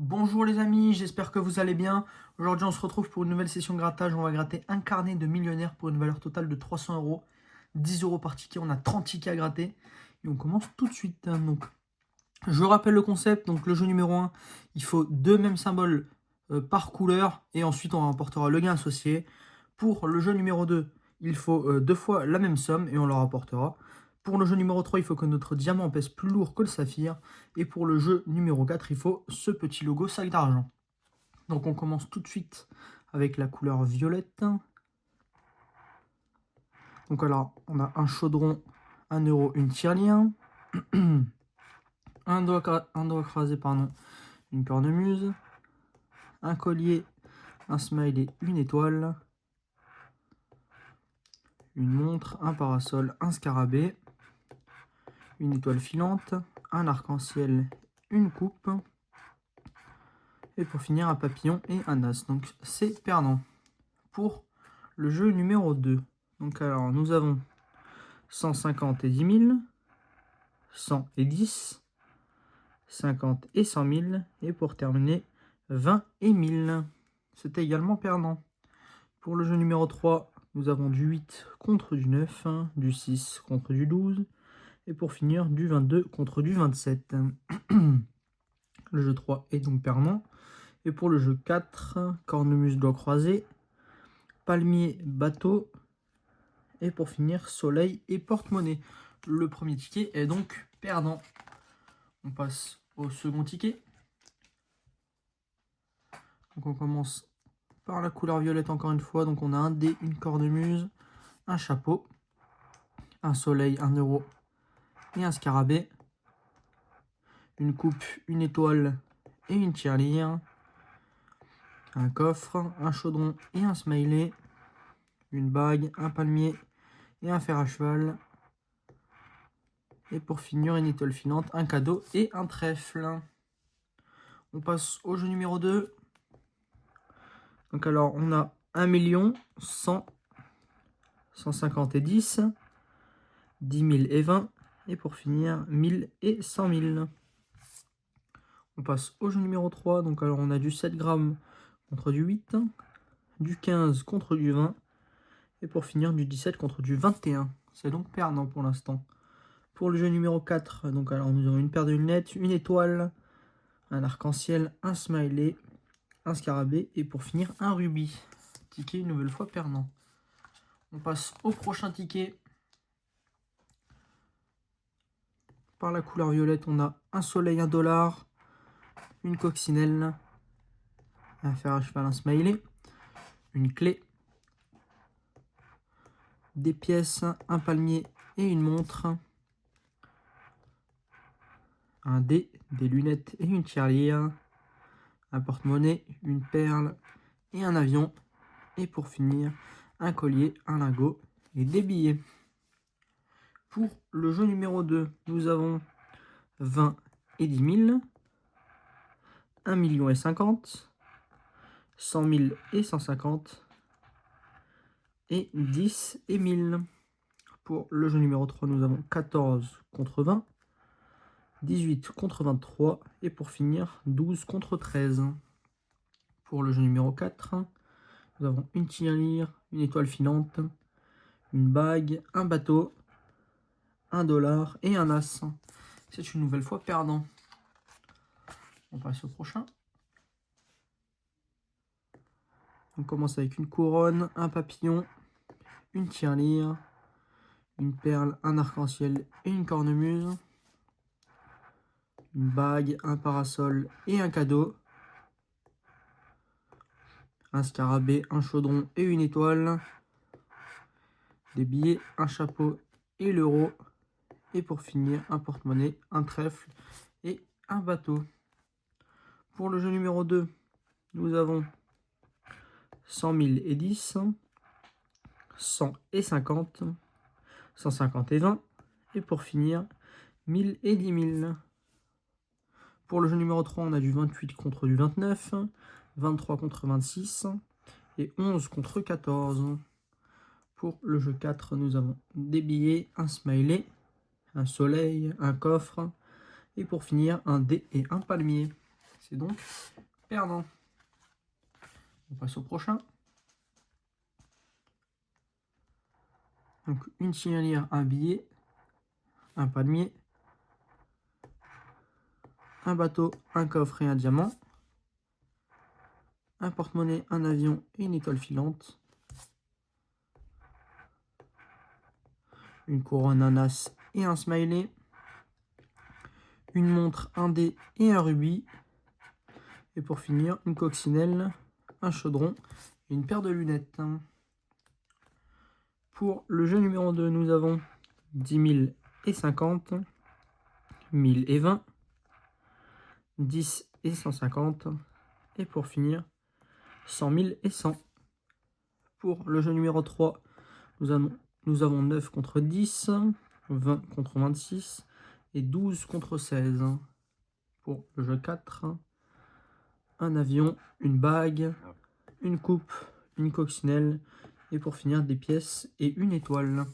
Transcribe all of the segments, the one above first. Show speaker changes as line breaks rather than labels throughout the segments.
Bonjour les amis, j'espère que vous allez bien. Aujourd'hui on se retrouve pour une nouvelle session de grattage. On va gratter un carnet de millionnaire pour une valeur totale de 300 euros. 10 euros par ticket, on a 30 tickets à gratter. Et on commence tout de suite. Donc, je rappelle le concept. Donc le jeu numéro 1, il faut deux mêmes symboles par couleur. Et ensuite on remportera le gain associé. Pour le jeu numéro 2, il faut deux fois la même somme et on le rapportera. Pour le jeu numéro 3, il faut que notre diamant pèse plus lourd que le saphir. Et pour le jeu numéro 4, il faut ce petit logo sac d'argent. Donc on commence tout de suite avec la couleur violette. Donc alors, on a un chaudron, 1 euro, une tirelire. un doigt crasé, pardon, une cornemuse. Un collier, un smiley, une étoile. Une montre, un parasol, un scarabée. Une étoile filante, un arc-en-ciel, une coupe. Et pour finir, un papillon et un as. Donc c'est perdant. Pour le jeu numéro 2. Donc alors, nous avons 150 et 10 000, 100 et 10, 50 et 100 000. Et pour terminer, 20 et 1000. C'était également perdant. Pour le jeu numéro 3, nous avons du 8 contre du 9, du 6 contre du 12. Et pour finir, du 22 contre du 27. Le jeu 3 est donc perdant. Et pour le jeu 4, cornemuse doigt croisé, palmier, bateau. Et pour finir, soleil et porte-monnaie. Le premier ticket est donc perdant. On passe au second ticket. Donc on commence par la couleur violette encore une fois. Donc on a un dé, une cornemuse, un chapeau, un soleil, 1 euro et un scarabée. Une coupe, une étoile et une tirelire. Un coffre, un chaudron et un smiley. Une bague, un palmier et un fer à cheval. Et pour finir, une étoile filante, un cadeau et un trèfle. On passe au jeu numéro 2. Donc alors, on a 1 million, 100, 150 et 10, 10 000 et 20. Et pour finir, 1000 et 100 000. On passe au jeu numéro 3. Donc alors, on a du 7 grammes contre du 8, du 15 contre du 20. Et pour finir, du 17 contre du 21. C'est donc perdant pour l'instant. Pour le jeu numéro 4, donc alors nous avons une paire de lunettes, une étoile, un arc-en-ciel, un smiley, un scarabée et pour finir un rubis. Ticket une nouvelle fois perdant. On passe au prochain ticket. Par la couleur violette, on a un soleil, 1 dollar, une coccinelle, un fer à cheval, un smiley, une clé, des pièces, un palmier et une montre, un dé, des lunettes et une tirelire, un porte-monnaie, une perle et un avion. Et pour finir, un collier, un lingot et des billets. Pour le jeu numéro 2, nous avons 20 et 10 000, 1 million et 50, 100 000 et 150, et 10 et 1000. Pour le jeu numéro 3, nous avons 14 contre 20, 18 contre 23, et pour finir, 12 contre 13. Pour le jeu numéro 4, nous avons une tirelire, une étoile filante, une bague, un bateau, 1 dollar et un as. C'est une nouvelle fois perdant. On passe au prochain. On commence avec une couronne, un papillon, une tirelire, une perle, un arc-en-ciel et une cornemuse, une bague, un parasol et un cadeau, un scarabée, un chaudron et une étoile, des billets, un chapeau et l'euro, et pour finir, un porte-monnaie, un trèfle et un bateau. Pour le jeu numéro 2, nous avons 100 000 et 10, 100 et 50, 150 et 20, et pour finir, 1000 et 10 000. Pour le jeu numéro 3, on a du 28 contre du 29, 23 contre 26 et 11 contre 14. Pour le jeu 4, nous avons des billets, un smiley, un soleil, un coffre et pour finir, un dé et un palmier. C'est donc perdant. On passe au prochain. Donc une tirelire, un billet, un palmier, un bateau, un coffre et un diamant, un porte-monnaie, un avion et une étoile filante, une couronne, un as et un smiley, une montre, un dé et un rubis, et pour finir, une coccinelle, un chaudron et une paire de lunettes. Pour le jeu numéro 2, nous avons 10 000 et 50, 1000 et 20, 10 et 150, et pour finir, 100 000 et 100. Pour le jeu numéro 3, nous avons 9 contre 10, 20 contre 26 et 12 contre 16. Pour le jeu 4, un avion, une bague, une coupe, une coccinelle et pour finir des pièces et une étoile.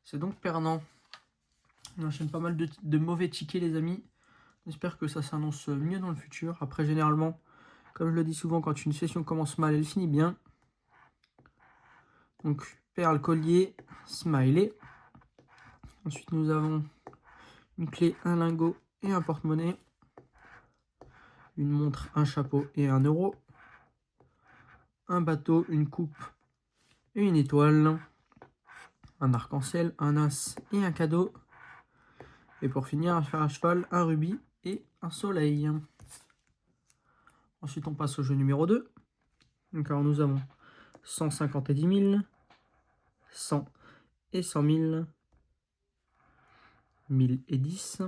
C'est donc perdant. On enchaîne pas mal de mauvais tickets les amis. J'espère que ça s'annonce mieux dans le futur. Après généralement, comme je le dis souvent, quand une session commence mal, elle finit bien. Donc perle, collier, smiley. Ensuite nous avons une clé, un lingot et un porte-monnaie. Une montre, un chapeau et un euro. Un bateau, une coupe et une étoile. Un arc-en-ciel, un as et un cadeau. Et pour finir, un fer à cheval, un rubis et un soleil. Ensuite, on passe au jeu numéro 2. Donc, alors, nous avons 150 et 10 000, 100 et 100 000, 1000 et 10.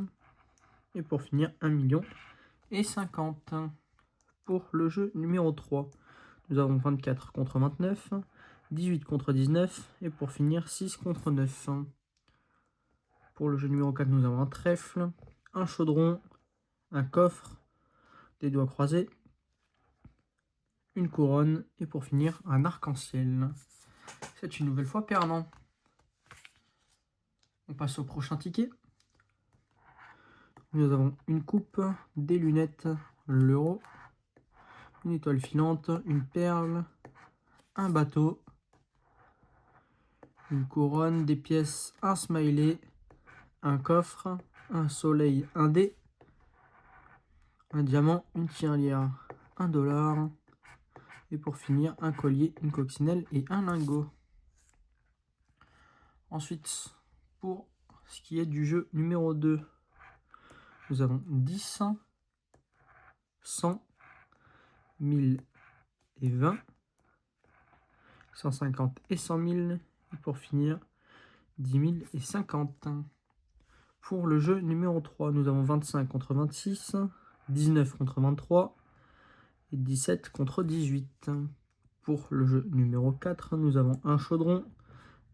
Et pour finir, 1 million et 50. Pour le jeu numéro 3, nous avons 24 contre 29, 18 contre 19. Et pour finir, 6 contre 9. Pour le jeu numéro 4, nous avons un trèfle, un chaudron, un coffre, des doigts croisés, une couronne et pour finir un arc-en-ciel. C'est une nouvelle fois perdant. On passe au prochain ticket. Nous avons une coupe, des lunettes, l'euro, une étoile filante, une perle, un bateau, une couronne, des pièces, un smiley, un coffre, un soleil, un dé, un diamant, une tirelire, $1. Et pour finir, un collier, une coccinelle et un lingot. Ensuite, pour ce qui est du jeu numéro 2, nous avons 10, 100, 1000 et 20, 150 et 100 000. Et pour finir, 10 000 et 50. Pour le jeu numéro 3, nous avons 25 contre 26, 19 contre 23 et 17 contre 18. Pour le jeu numéro 4, nous avons un chaudron,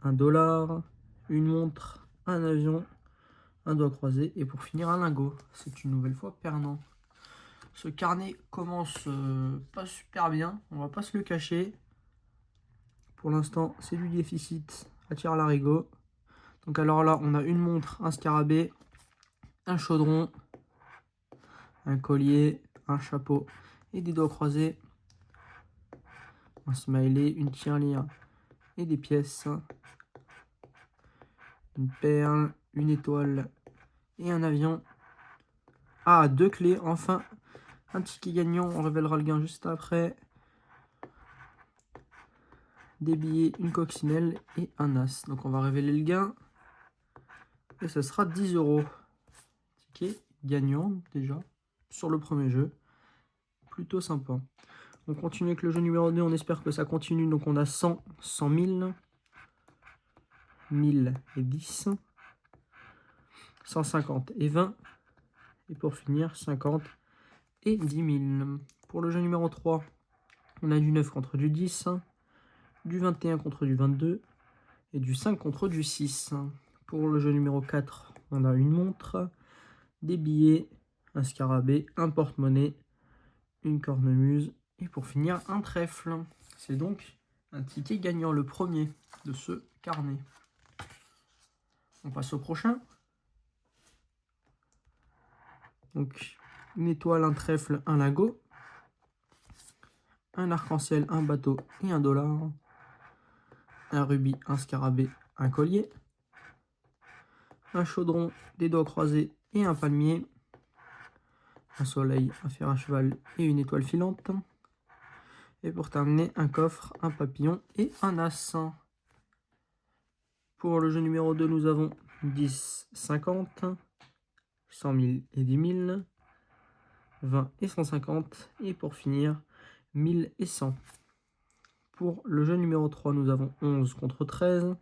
$1, une montre, un avion, un doigt croisé et pour finir un lingot. C'est une nouvelle fois perdant. Ce carnet commence pas super bien, on va pas se le cacher. Pour l'instant, c'est du déficit à tire-larigot. Donc alors là, on a une montre, un scarabée, un chaudron, un collier, un chapeau et des doigts croisés, un smiley, une tirelire et des pièces, une perle, une étoile et un avion. Ah, 2 clés, enfin un ticket gagnant, on révélera le gain juste après. Des billets, une coccinelle et un as. Donc on va révéler le gain. Et ce sera 10 €. Ticket gagnant déjà sur le premier jeu. Plutôt sympa. On continue avec le jeu numéro 2. On espère que ça continue. Donc on a 100, 100 000, 1000 et 10, 150 et 20. Et pour finir, 50 et 10 000. Pour le jeu numéro 3, on a du 9 contre du 10, du 21 contre du 22 et du 5 contre du 6. Pour le jeu numéro 4, on a une montre, des billets, un scarabée, un porte-monnaie, une cornemuse et pour finir un trèfle. C'est donc un ticket gagnant, le premier de ce carnet. On passe au prochain. Donc une étoile, un trèfle, un lingot, un arc-en-ciel, un bateau et un dollar, un rubis, un scarabée, un collier, un chaudron, des doigts croisés et un palmier, un soleil, un fer à cheval et une étoile filante. Et pour terminer, un coffre, un papillon et un as. Pour le jeu numéro 2, nous avons 10, 50, 100 000 et 10 000, 20 et 150. Et pour finir, 1000 et 100. Pour le jeu numéro 3, nous avons 11 contre 13,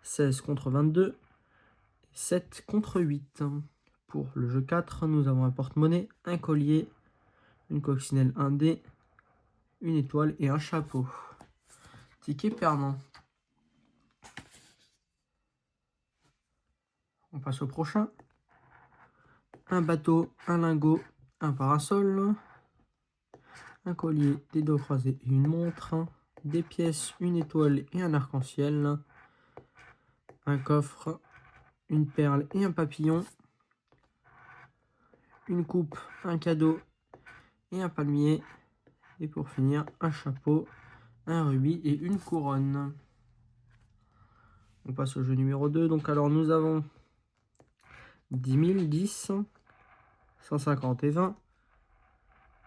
16 contre 22, 7 contre 8. Pour le jeu 4, nous avons un porte-monnaie, un collier, une coccinelle, un dé, une étoile et un chapeau. Ticket perdant. On passe au prochain. Un bateau, un lingot, un parasol, un collier, des doigts croisés et une montre, des pièces, une étoile et un arc-en-ciel, un coffre, une perle et un papillon, une coupe, un cadeau et un palmier, et pour finir, un chapeau, un rubis et une couronne. On passe au jeu numéro 2. Donc alors nous avons 10 000, 10, 150 et 20,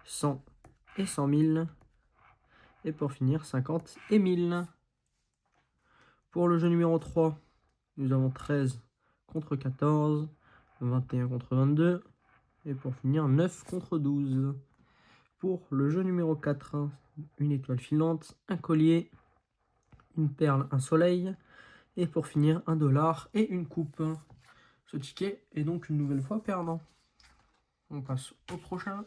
100 et 100 000, et pour finir 50 et 1000. Pour le jeu numéro 3, nous avons 13 contre 14, 21 contre 22, et pour finir 9 contre 12. Pour le jeu numéro 4, une étoile filante, un collier, une perle, un soleil, et pour finir un dollar et une coupe. Ce ticket est donc une nouvelle fois perdant. On passe au prochain.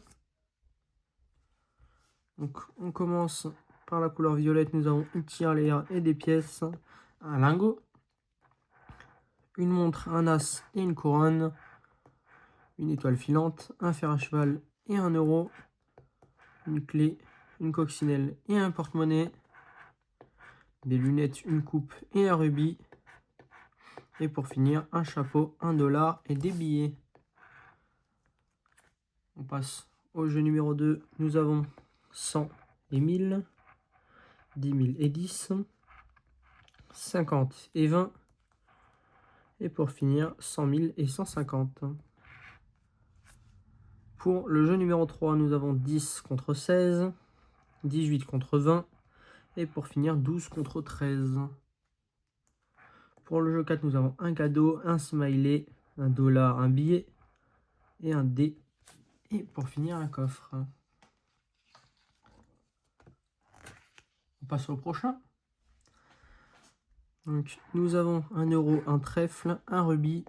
Donc on commence par la couleur violette. Nous avons une tirelire et des pièces, un lingot, une montre, un as et une couronne, une étoile filante, un fer à cheval et un euro, une clé, une coccinelle et un porte-monnaie, des lunettes, une coupe et un rubis, et pour finir un chapeau, un dollar et des billets. On passe au jeu numéro 2. Nous avons 100 et 1000, 10 000 et 10, 50 et 20, et pour finir 100 000 et 150. Pour le jeu numéro 3, nous avons 10 contre 16, 18 contre 20, et pour finir 12 contre 13. Pour le jeu 4, nous avons un cadeau, un smiley, un dollar, un billet et un dé, et pour finir un coffre. On passe au prochain. Donc, nous avons un euro, un trèfle, un rubis,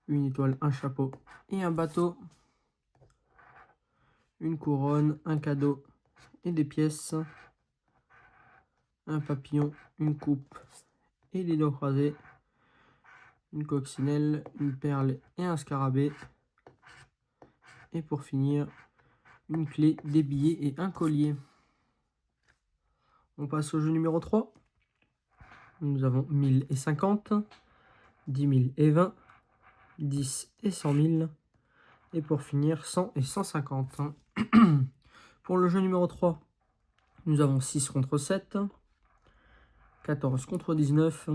une étoile, un chapeau et un bateau, une couronne, un cadeau et des pièces, un papillon, une coupe et des doigts croisés, une coccinelle, une perle et un scarabée, et pour finir une clé, des billets et un collier. On passe au jeu numéro 3. Nous avons 1000 et 50, 10 000 et 20, 10 et 100 000, et pour finir 100 et 150. Pour le jeu numéro 3, nous avons 6 contre 7, 14 contre 19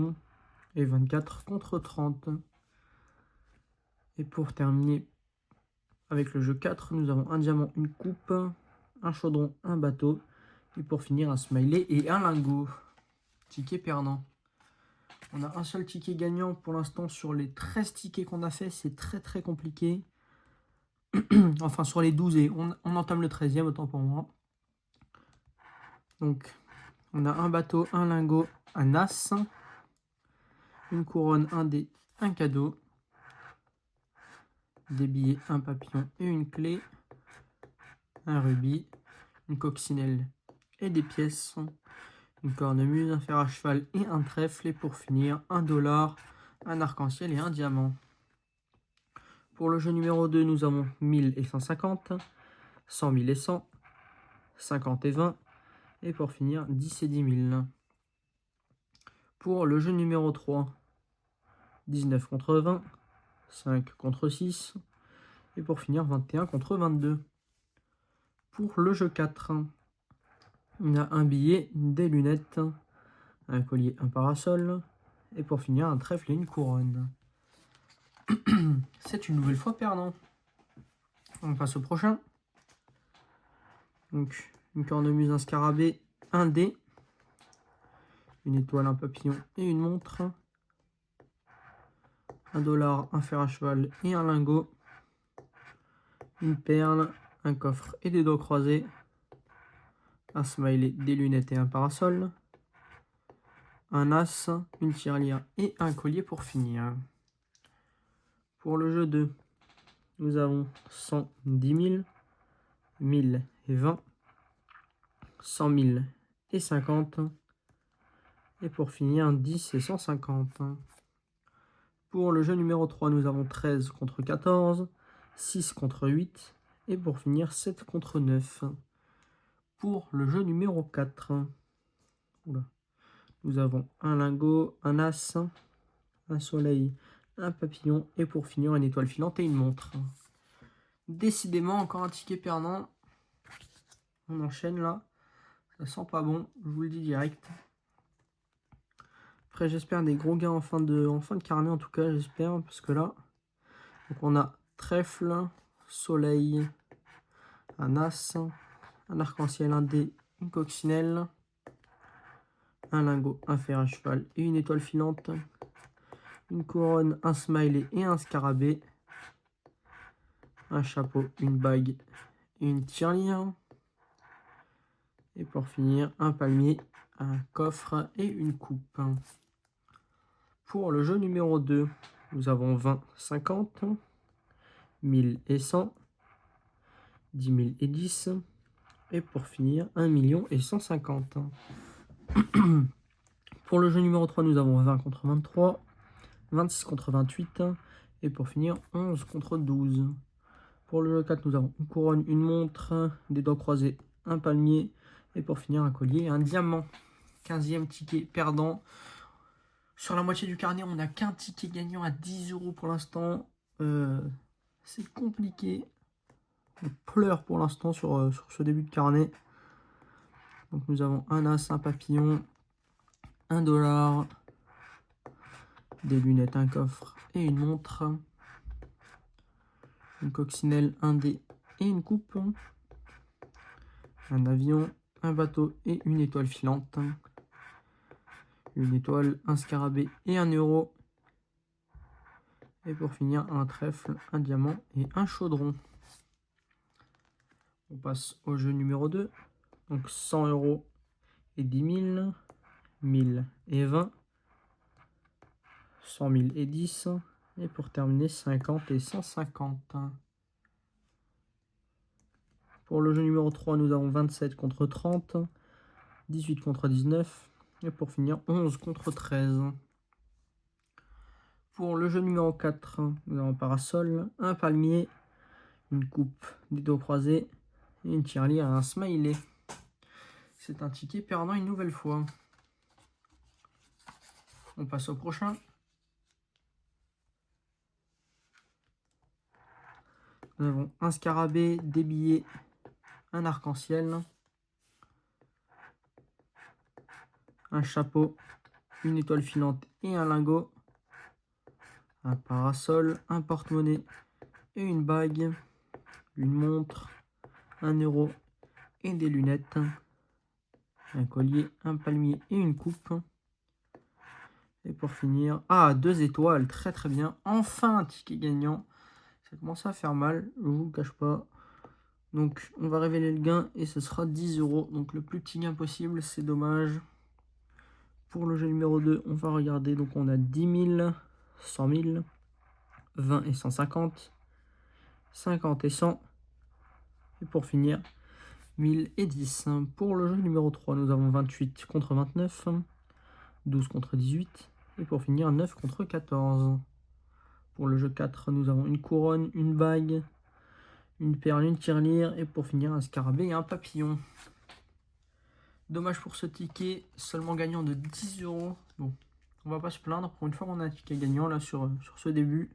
et 24 contre 30. Et pour terminer avec le jeu 4, nous avons un diamant, une coupe, un chaudron, un bateau, et pour finir un smiley et un lingot. Ticket perdant. On a un seul ticket gagnant pour l'instant sur les 13 tickets qu'on a fait. C'est très compliqué. Enfin sur les 12 et on entame le 13e, autant pour moi. Donc on a un bateau, un lingot, un as, une couronne, un dé, un cadeau, des billets, un papillon et une clé, un rubis, une coccinelle et des pièces, une cornemuse, un fer à cheval et un trèfle, et pour finir un dollar, un arc-en-ciel et un diamant. Pour le jeu numéro 2, nous avons 1000 et 150, 100 000 et 100, 50 et 20, et pour finir 10 et 10 000. Pour le jeu numéro 3, 19 contre 20, 5 contre 6, Et pour finir, 21 contre 22. Pour le jeu 4, on a un billet, des lunettes, un collier, un parasol. Et pour finir, un trèfle et une couronne. C'est une nouvelle fois perdant. On passe au prochain. Donc, une cornemuse, un scarabée, un dé, une étoile, un papillon et une montre, $1, un fer à cheval et un lingot, une perle, un coffre et des doigts croisés, un smiley, des lunettes et un parasol, un as, une tirelire et un collier pour finir. Pour le jeu 2, nous avons 100, 10 000, 1000 et 20, 100 000 et 50, et pour finir 10 et 150. Pour le jeu numéro 3, nous avons 13 contre 14, 6 contre 8, et pour finir 7 contre 9. Pour le jeu numéro 4, nous avons un lingot, un as, un soleil, un papillon, et pour finir une étoile filante et une montre. Décidément, encore un ticket perdant. On enchaîne là. Ça sent pas bon, je vous le dis direct. Après, j'espère des gros gains en fin de carnet, en tout cas, j'espère, parce que là, donc on a trèfle, soleil, un as, un arc-en-ciel, un dé, une coccinelle, un lingot, un fer à cheval et une étoile filante, une couronne, un smiley et un scarabée, un chapeau, une bague et une tirelire, et pour finir, un palmier, un coffre et une coupe. Pour le jeu numéro 2, nous avons 20, 50, 1000 et 100, 10 000 et 10, et pour finir, 1 million et 150. Pour le jeu numéro 3, nous avons 20 contre 23, 26 contre 28, et pour finir, 11 contre 12. Pour le jeu 4, nous avons une couronne, une montre, des doigts croisés, un palmier, et pour finir, un collier et un diamant. 15e ticket perdant. Sur la moitié du carnet, on n'a qu'un ticket gagnant à 10 € pour l'instant. C'est compliqué. On pleure pour l'instant sur ce début de carnet. Donc nous avons un as, un papillon, $1, des lunettes, un coffre et une montre, une coccinelle, un dé et une coupe, un avion, un bateau et une étoile filante, une étoile, un scarabée et un euro, et pour finir un trèfle, un diamant et un chaudron. On passe au jeu numéro 2, donc 100 € et 10 000, 1000 et 20, 100 000 et 10, et pour terminer 50 et 150. Pour le jeu numéro 3, nous avons 27 contre 30, 18 contre 19, et pour finir 11 contre 13. Pour le jeu numéro 4, nous avons un parasol, un palmier, une coupe, des doigts croisés, et une tirelire et un smiley. C'est un ticket perdant une nouvelle fois. On passe au prochain. Nous avons un scarabée, des billets, un arc-en-ciel, un chapeau, une étoile filante et un lingot, un parasol, un porte-monnaie et une bague, une montre, 1 € et des lunettes, un collier, un palmier et une coupe. Et pour finir, 2 étoiles, très très bien. Enfin un ticket gagnant. Ça commence à faire mal, je vous le cache pas. Donc on va révéler le gain et ce sera 10 €. Donc le plus petit gain possible, c'est dommage. Pour le jeu numéro 2, on va regarder. Donc on a 10 000, 100 000, 20 et 150, 50 et 100. Et pour finir, 1000 et 10. Pour le jeu numéro 3, nous avons 28 contre 29, 12 contre 18. Et pour finir, 9 contre 14. Pour le jeu 4, nous avons une couronne, une bague, une perle, une tirelire. Et pour finir, un scarabée et un papillon. Dommage pour ce ticket, seulement gagnant de 10 €. Bon, on va pas se plaindre. Pour une fois, on a un ticket gagnant là sur ce début.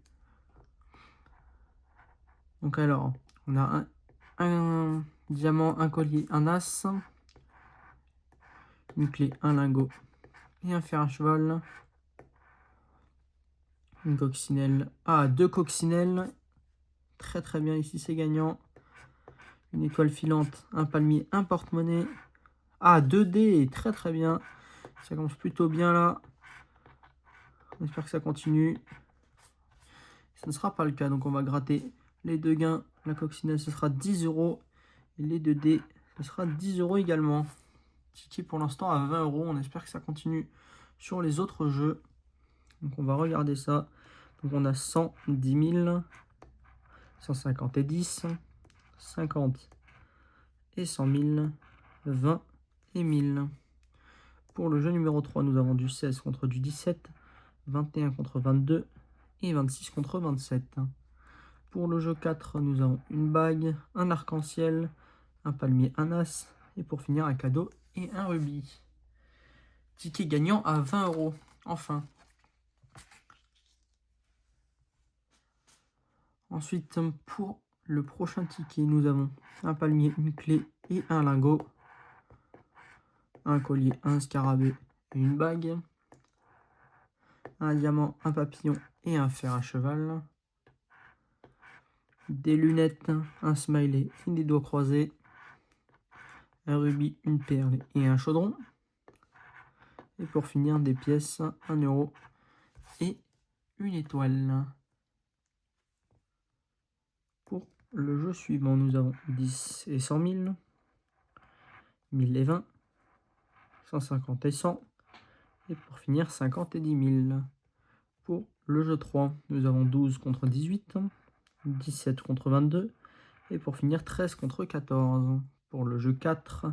Donc alors, on a un diamant, un collier, un as, une clé, un lingot et un fer à cheval. Une coccinelle. Ah, 2 coccinelles. Très très bien, ici c'est gagnant. Une étoile filante, un palmier, un porte-monnaie. Ah, 2 dés, très très bien. Ça commence plutôt bien là. On espère que ça continue. Ce ne sera pas le cas, donc on va gratter les 2 gains. La coccinelle, ce sera 10 €. Et les 2 dés, ce sera 10 € également. Ticket pour l'instant à 20 €. On espère que ça continue sur les autres jeux. Donc on va regarder ça. Donc on a 100, 10 000, 150 et 10, 50 et 100 000, 20 et 1000. Pour le jeu numéro 3, nous avons du 16 contre du 17, 21 contre 22 et 26 contre 27. Pour le jeu 4, nous avons une bague, un arc-en-ciel, un palmier, un as, et pour finir un cadeau et un rubis. Ticket gagnant à 20 €. Enfin. Ensuite, pour le prochain ticket, nous avons un palmier, une clé et un lingot, un collier, un scarabée et une bague, un diamant, un papillon et un fer à cheval, des lunettes, un smiley et des doigts croisés, un rubis, une perle et un chaudron, et pour finir des pièces, 1 € et une étoile. Pour le jeu suivant, nous avons 10 et 100 000, 1000 et 20, 150 et 100, et pour finir 50 et 10 000. Pour le jeu 3, nous avons 12 contre 18, 17 contre 22, et pour finir 13 contre 14. Pour le jeu 4,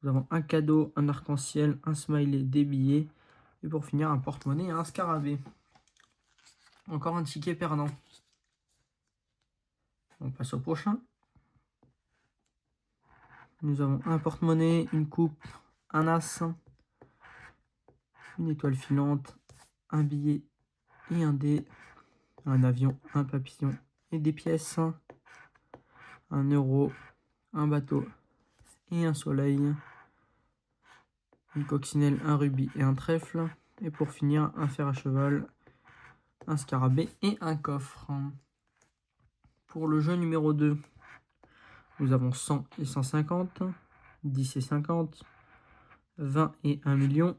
nous avons un cadeau, un arc-en-ciel, un smiley, des billets, et pour finir un porte-monnaie et un scarabée. Encore un ticket perdant. On passe au prochain. Nous avons un porte-monnaie, une coupe, un as, une étoile filante, un billet et un dé, un avion, un papillon et des pièces, 1 €, un bateau et un soleil, une coccinelle, un rubis et un trèfle, et pour finir un fer à cheval, un scarabée et un coffre. Pour le jeu numéro 2, nous avons 100 et 150, 10 et 50, 20 et 1 million,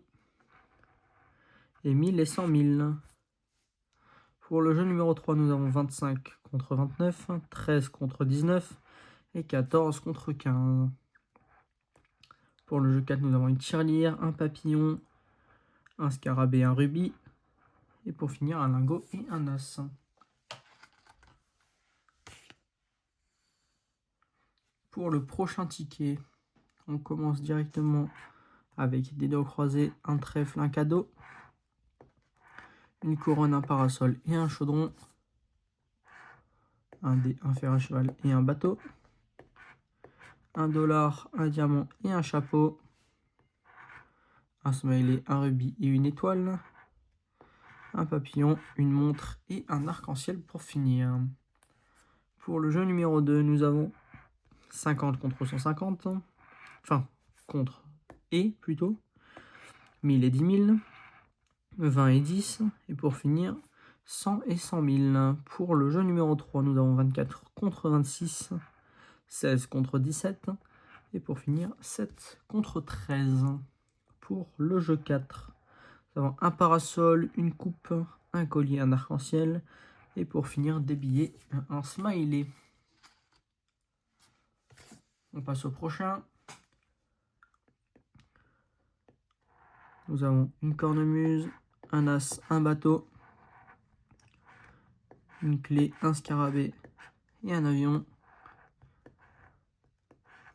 et 1000 et 100 000. Pour le jeu numéro 3, nous avons 25 contre 29, 13 contre 19 et 14 contre 15. Pour le jeu 4, nous avons une tirelire, un papillon, un scarabée, un rubis, et pour finir un lingot et un as. Pour le prochain ticket, on commence directement avec des doigts croisés, un trèfle, un cadeau, une couronne, un parasol et un chaudron, un dé, un fer à cheval et un bateau, 1 $, un diamant et un chapeau, un smiley, un rubis et une étoile, un papillon, une montre et un arc-en-ciel pour finir. Pour le jeu numéro 2, nous avons 50 contre 150, enfin contre et plutôt, 1000 et 10 000, 20 et 10, et pour finir 100 et 100 000. Pour le jeu numéro 3, nous avons 24 contre 26, 16 contre 17, et pour finir 7 contre 13. Pour le jeu 4, nous avons un parasol, une coupe, un collier, un arc-en-ciel, et pour finir des billets, un smiley. On passe au prochain. Nous avons une cornemuse, un as, un bateau, une clé, un scarabée et un avion,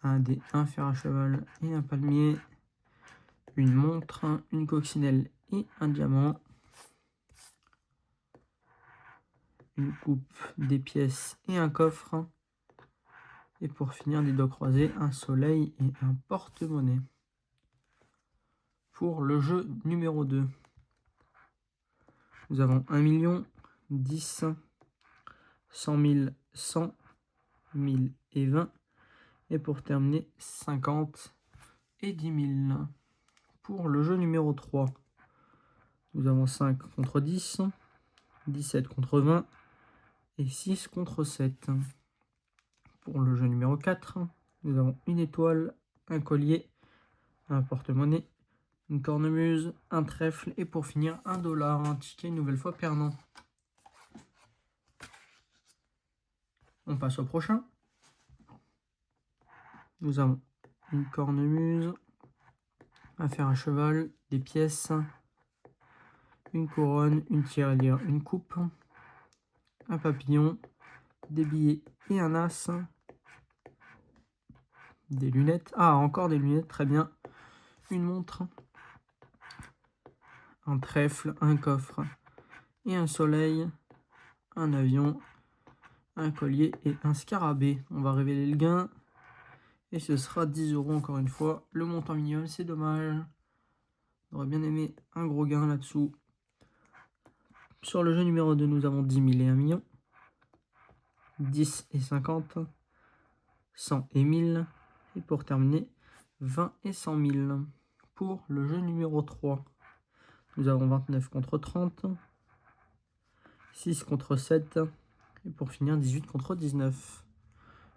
un dé, un fer à cheval et un palmier, une montre, une coccinelle et un diamant, une coupe, des pièces et un coffre, et pour finir des doigts croisés, un soleil et un porte-monnaie. Pour le jeu numéro 2, nous avons 1 million, 10, 100 000, 100, 1000 et 20. Et pour terminer, 50 et 10 000. Pour le jeu numéro 3, nous avons 5 contre 10, 17 contre 20 et 6 contre 7. Pour le jeu numéro 4, nous avons une étoile, un collier, un porte-monnaie, une cornemuse, un trèfle et pour finir $1, un ticket une nouvelle fois perdant. On passe au prochain. Nous avons une cornemuse, un fer à cheval, des pièces, une couronne, une tirelire, une coupe, un papillon, des billets et un as, des lunettes, encore des lunettes, très bien, une montre, un trèfle, un coffre et un soleil, un avion, un collier et un scarabée. On va révéler le gain et ce sera 10 € encore une fois. Le montant minimum, c'est dommage. On aurait bien aimé un gros gain là-dessous. Sur le jeu numéro 2, nous avons 10 000 et 1 million, 10 et 50, 100 et 1000 et pour terminer, 20 et 100 000. Pour le jeu numéro 3, nous avons 29 contre 30, 6 contre 7 et pour finir 18 contre 19.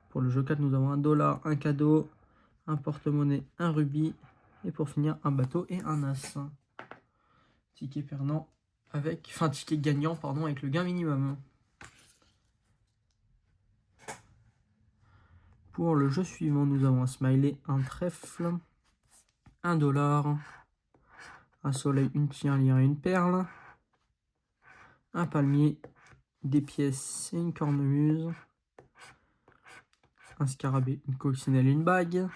Pour le jeu 4, nous avons $1, un cadeau, un porte-monnaie, un rubis et pour finir un bateau et un as. Ticket perdant ticket gagnant pardon, avec le gain minimum. Pour le jeu suivant, nous avons un smiley, un trèfle, $1, un soleil, une tirelire et une perle, un palmier, des pièces et une cornemuse, un scarabée, une coccinelle et une bague,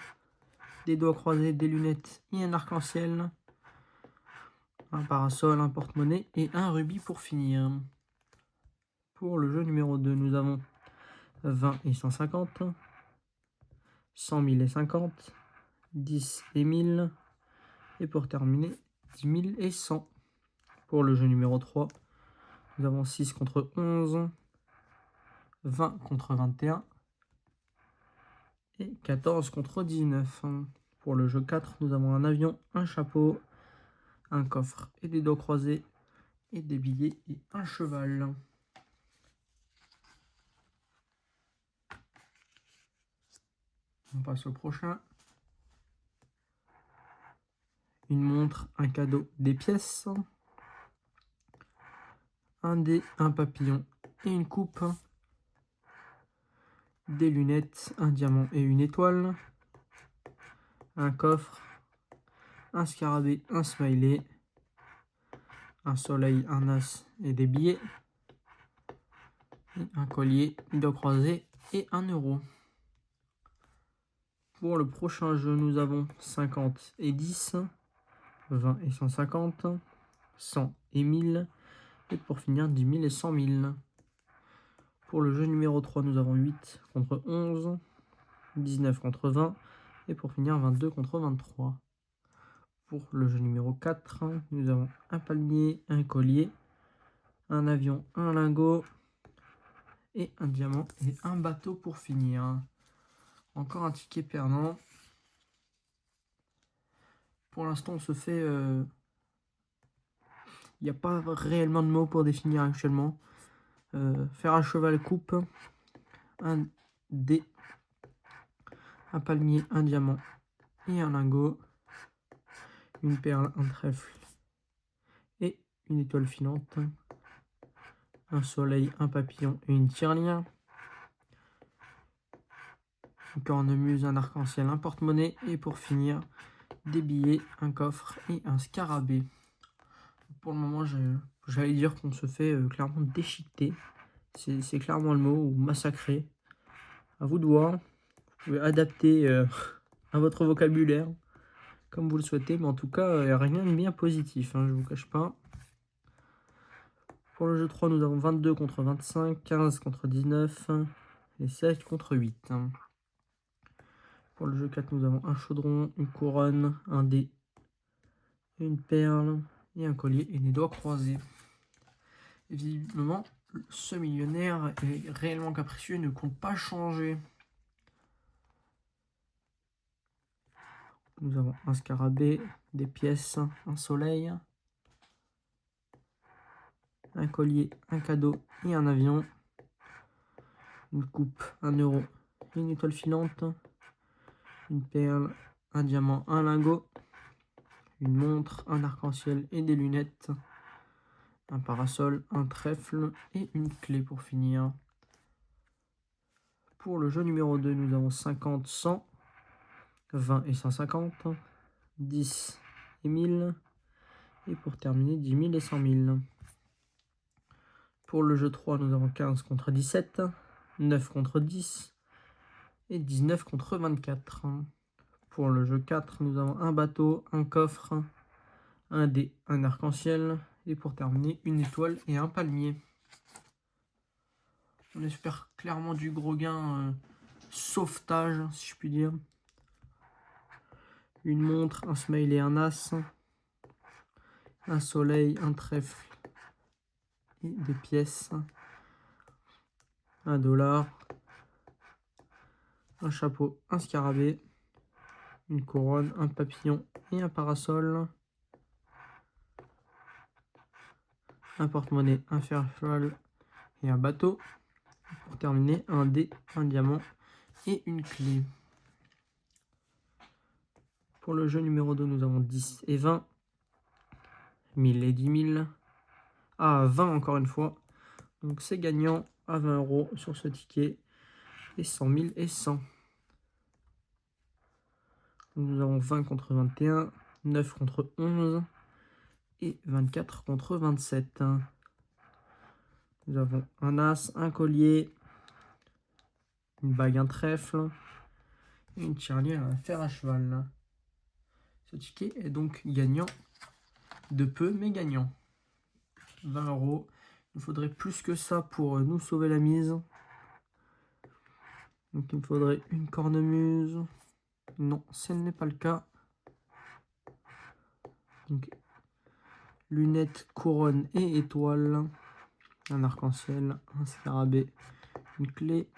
des doigts croisés, des lunettes et un arc-en-ciel, un parasol, un porte-monnaie et un rubis pour finir. Pour le jeu numéro 2, nous avons 20 et 150, 100 000 et 50, 10 et 1000 et pour terminer 10 000 et 100. Pour le jeu numéro 3, nous avons 6 contre 11, 20 contre 21 et 14 contre 19. Pour le jeu 4, nous avons un avion, un chapeau, un coffre et des doigts croisés et des billets et un cheval. On passe au prochain. Une montre, un cadeau, des pièces, un dé, un papillon et une coupe, des lunettes, un diamant et une étoile, un coffre, un scarabée, un smiley, un soleil, un as et des billets, et un collier, une doigt croisée et €1. Pour le prochain jeu, nous avons 50 et 10, 20 et 150, 100 et 1000 et pour finir 10 000 et 100 000. Pour le jeu numéro 3, nous avons 8 contre 11, 19 contre 20 et pour finir 22 contre 23. Pour le jeu numéro 4, nous avons un palmier, un collier, un avion, un lingot et un diamant et un bateau pour finir. Encore un ticket perdant. Pour l'instant, on se fait... Il n'y a pas réellement de mots pour définir actuellement. Fer à cheval, coupe, un dé, un palmier, un diamant et un lingot, une perle, un trèfle et une étoile filante, un soleil, un papillon et une tirelire, une cornemuse, un arc-en-ciel, un porte-monnaie et pour finir des billets, un coffre et un scarabée. Pour le moment, j'allais dire qu'on se fait clairement déchiqueter. C'est clairement le mot, ou massacrer. À vous de voir. Vous pouvez adapter à votre vocabulaire comme vous le souhaitez, mais en tout cas, il n'y a rien de bien positif, hein, je ne vous cache pas. Pour le jeu 3, nous avons 22 contre 25, 15 contre 19 et 16 contre 8. Pour le jeu 4, nous avons un chaudron, une couronne, un dé, une perle et un collier et des doigts croisés. Et visiblement, ce millionnaire est réellement capricieux et ne compte pas changer. nous avons un scarabée, des pièces, un soleil, un collier, un cadeau et un avion. Une coupe, 1 euro, une étoile filante, une perle, un diamant, un lingot, une montre, un arc-en-ciel et des lunettes, un parasol, un trèfle et une clé pour finir. Pour le jeu numéro 2, nous avons 50, 100, 20 et 150, 10 et 1000, et pour terminer, 10 000 et 100 000. Pour le jeu 3, nous avons 15 contre 17, 9 contre 10 et 19 contre 24. Pour le jeu 4, nous avons un bateau, un coffre, un dé, un arc-en-ciel et pour terminer, une étoile et un palmier. On espère clairement du gros gain sauvetage, si je puis dire. Une montre, un smiley et un as, un soleil, un trèfle et des pièces, un dollar, un chapeau, un scarabée, une couronne, un papillon et un parasol, un porte-monnaie, un fer à cheval et un bateau. Pour terminer, un dé, un diamant et une clé. Pour le jeu numéro 2, nous avons 10 et 20, 1000 et 10 000, à 20 encore une fois. Donc c'est gagnant à 20 euros sur ce ticket et 100 000 et 100. Nous avons 20 contre 21, 9 contre 11 et 24 contre 27. Nous avons un as, un collier, une bague, un trèfle et une tirelire à un fer à cheval. Ce ticket est donc gagnant de peu, mais gagnant. 20 euros. Il faudrait plus que ça pour nous sauver la mise. Donc il me faudrait une cornemuse. Non, ce n'est pas le cas. Donc, lunettes, couronne et étoile. Un arc-en-ciel, un scarabée, une clé,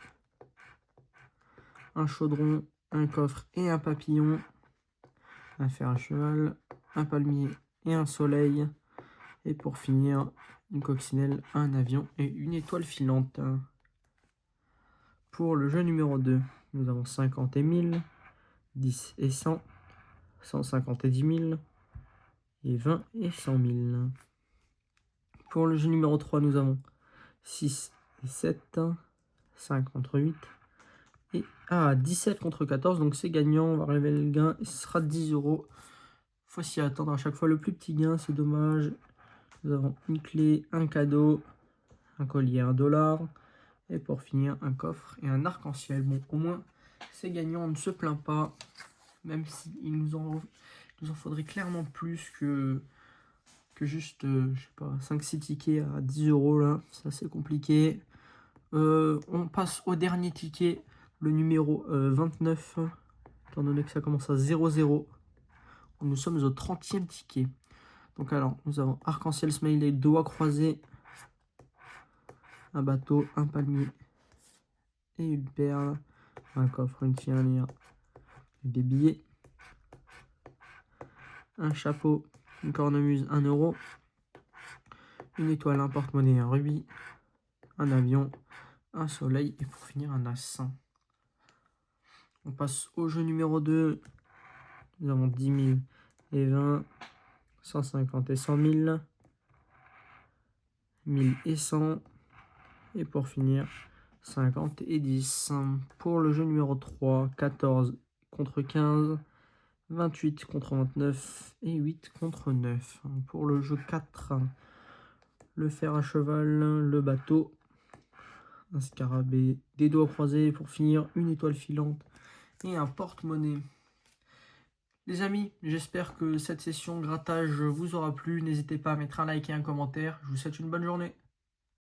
un chaudron, un coffre et un papillon, un fer à cheval, un palmier et un soleil. Et pour finir, une coccinelle, un avion et une étoile filante. Pour le jeu numéro 2, nous avons 50 et 1000, 10 et 100, 150 et 10 000, et 20 et 100 000. Pour le jeu numéro 3, nous avons 6 et 7, 5 contre 8, et 17 contre 14, donc c'est gagnant, on va révéler le gain, et ce sera 10 euros. Faut s'y attendre à chaque fois, le plus petit gain, c'est dommage. Nous avons une clé, un cadeau, un collier, un dollar, et pour finir, un coffre et un arc-en-ciel. Bon, au moins, c'est gagnant, on ne se plaint pas, même s'il nous en faudrait clairement plus que juste, je sais pas, 5-6 tickets à 10 euros, là, c'est assez compliqué. On passe au dernier ticket, le numéro 29, étant donné que ça commence à 0-0. Nous sommes au 30e ticket. Donc alors, nous avons arc-en-ciel, smiley, doigts croisés, un bateau, un palmier et une perle, un coffre, une tirelire, des billets, un chapeau, une cornemuse, 1 euro, une étoile, un porte-monnaie, un rubis, un avion, un soleil et pour finir un as. On passe au jeu numéro 2. Nous avons 10 000 et 20, 150 et 100 000, 1000 et 100 et pour finir 50 et 10. Pour le jeu numéro 3, 14 contre 15, 28 contre 29 et 8 contre 9. Pour le jeu 4, le fer à cheval, le bateau, un scarabée, des doigts croisés pour finir une étoile filante et un porte-monnaie. Les amis, j'espère que cette session grattage vous aura plu. N'hésitez pas à mettre un like et un commentaire. Je vous souhaite une bonne journée.